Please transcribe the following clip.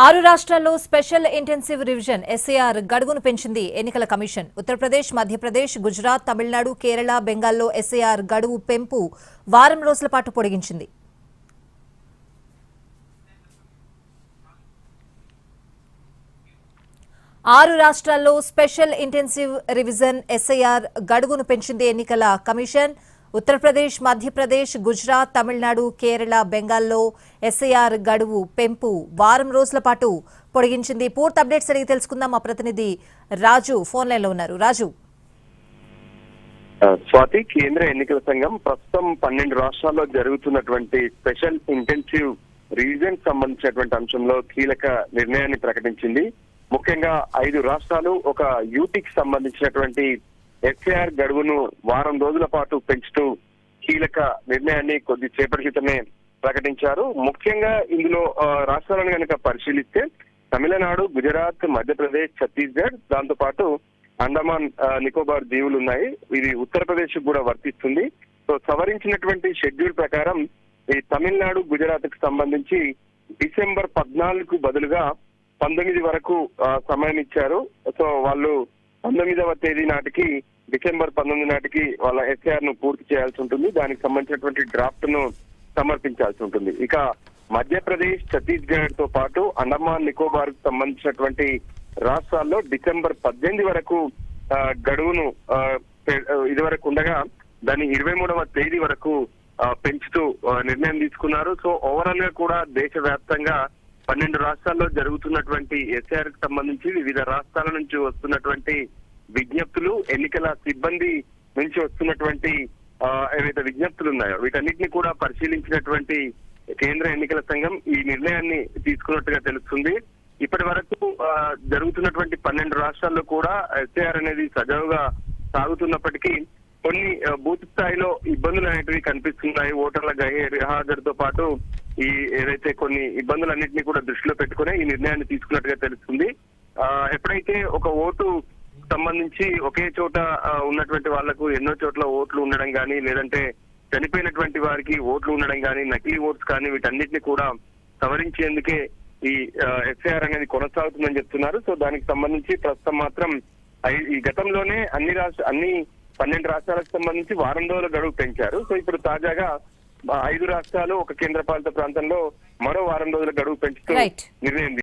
ఆరు రాష్ట్రాల్లో special intensive revision SIR గడువును పెంచింది ఎన్నికల కమిషన్. ఉత్తరప్రదేశ్, మధ్యప్రదేశ్, గుజరాత్, తమిళనాడు, కేరళ, బెంగాల్లో ఎస్ఐఆర్ గడువు పెంపు వారం రోజుల పాటు పొడిగించింది. ఆరు రాష్ట్రాల్లో స్పెషల్ ఇంటెన్సివ్ రివిజన్ ఎస్ఐఆర్ గడువును పెంచింది ఎన్నికల కమిషన్. ఉత్తరప్రదేశ్, మధ్యప్రదేశ్, గుజరాత్, తమిళనాడు, కేరళ, బెంగాల్లో ఎస్ఐఆర్ గడువు పెంపు వారం రోజుల పాటు పొడిగించింది. పూర్తి అప్డేట్స్ అడిగి తెలుసుకుందాం. మా ప్రతినిధి రాజు ఫోన్ లైన్ లో ఉన్నారు. రాజు. స్వాతి, కేంద్ర ఎన్నికల సంఘం ప్రస్తుతం 12 రాష్ట్రాల్లో జరుగుతున్నటువంటి స్పెషల్ ఇంటెన్సివ్ రివిజన్ సంబంధించినటువంటి అంశంలో కీలక నిర్ణయాన్ని ప్రకటించింది. ముఖ్యంగా 5 రాష్ట్రాలు ఒక యూటీకి సంబంధించినటువంటి ఎస్ఐఆర్ గడువును వారం రోజుల పాటు పెంచుతూ కీలక నిర్ణయాన్ని కొద్దిసేపటి క్రితమే ప్రకటించారు. ముఖ్యంగా ఇందులో రాష్ట్రాలను కనుక పరిశీలిస్తే తమిళనాడు, గుజరాత్, మధ్యప్రదేశ్, ఛత్తీస్గఢ్, దాంతో పాటు అండమాన్ నికోబార్ దీవులు ఉన్నాయి. ఇది ఉత్తరప్రదేశ్ కూడా వర్తిస్తుంది. సో సవరించినటువంటి షెడ్యూల్ ప్రకారం ఈ తమిళనాడు, గుజరాత్ కు సంబంధించి డిసెంబర్ 14కు బదులుగా 19 వరకు సమయం ఇచ్చారు. సో వాళ్ళు 19వ తేదీ నాటికి, డిసెంబర్ 19 నాటికి వాళ్ళ ఎస్ఐఆర్ ను పూర్తి చేయాల్సి ఉంటుంది. దానికి సంబంధించినటువంటి డ్రాఫ్ట్ ను సమర్పించాల్సి ఉంటుంది. ఇక మధ్యప్రదేశ్, ఛత్తీస్గఢ్ తో పాటు అండమాన్ నికోబార్ కు సంబంధించినటువంటి రాష్ట్రాల్లో డిసెంబర్ 18 వరకు గడువును ఇదివరకు ఉండగా దాన్ని 23వ తేదీ వరకు పెంచుతూ నిర్ణయం తీసుకున్నారు. సో ఓవరాల్ గా కూడా దేశవ్యాప్తంగా 12 రాష్ట్రాల్లో జరుగుతున్నటువంటి ఎస్ఐఆర్ కి సంబంధించి వివిధ రాష్ట్రాల నుంచి వస్తున్నటువంటి విజ్ఞప్తులు, ఎన్నికల సిబ్బంది నుంచి వస్తున్నటువంటి ఏవైతే విజ్ఞప్తులు ఉన్నాయో వీటన్నిటిని కూడా పరిశీలించినటువంటి కేంద్ర ఎన్నికల సంఘం ఈ నిర్ణయాన్ని తీసుకున్నట్టుగా తెలుస్తుంది. ఇప్పటి వరకు జరుగుతున్నటువంటి 12 రాష్ట్రాల్లో కూడా ఎస్ఐఆర్ అనేది సజావుగా సాగుతున్నప్పటికీ కొన్ని బూత్ స్థాయిలో ఇబ్బందులు అనేటివి కనిపిస్తున్నాయి. ఓటర్ల గైర్హాజరుతో పాటు ఈ ఏదైతే కొన్ని ఇబ్బందులన్నింటినీ కూడా దృష్టిలో పెట్టుకుని ఈ నిర్ణయాన్ని తీసుకున్నట్టుగా తెలుస్తుంది. ఎప్పుడైతే ఒక ఓటు సంబంధించి ఒకే చోట ఉన్నటువంటి వాళ్లకు ఎన్నో చోట్ల ఓట్లు ఉండడం కానీ, లేదంటే చనిపోయినటువంటి వారికి ఓట్లు ఉండడం కానీ, నకిలీ ఓట్స్ కానీ వీటన్నిటిని కూడా సవరించేందుకే ఈ ఎస్ఐఆర్ అనేది కొనసాగుతుందని చెప్తున్నారు. సో దానికి సంబంధించి ప్రస్తుతం మాత్రం ఈ గతంలోనే అన్ని 12 రాష్ట్రాలకు సంబంధించి వారం రోజుల గడువు పెంచారు. సో ఇప్పుడు తాజాగా 5 రాష్ట్రాలు, ఒక కేంద్రపాలిత ప్రాంతంలో మరో వారం రోజుల గడువు పెంచుతూ నిర్ణయం